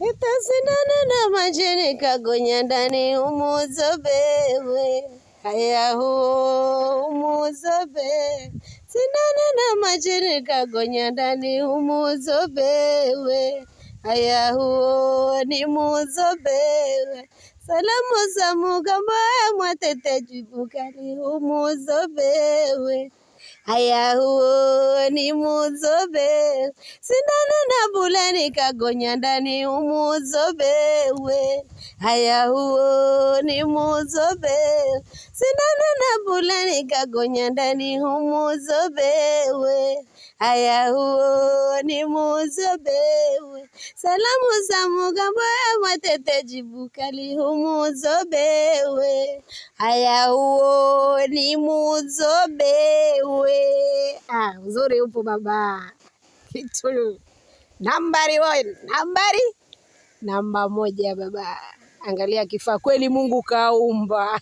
Itasinana na majini kagonya ndani umuzobewe. Haya huo umuzobe. Sinana na majini kagonya ndani umuzobewe. Haya huo ni muzobewe. Salamu za mugamba mwatete jibukali umuzobewe. Haya huo ni muzobe. Sindano na bulani kagonya ndani umuzobewe. Haya huo ni muzobe. Sindano na bulani kagonya ndani umuzobewe. Haya huo ni muzobewe. Salamu za mugamba mwatete jibukali umuzobewe. Haya huo ni muzobewe. Uzuri upo baba. Kitu namba moja baba. Angalia kifaa kweli Mungu kaumba.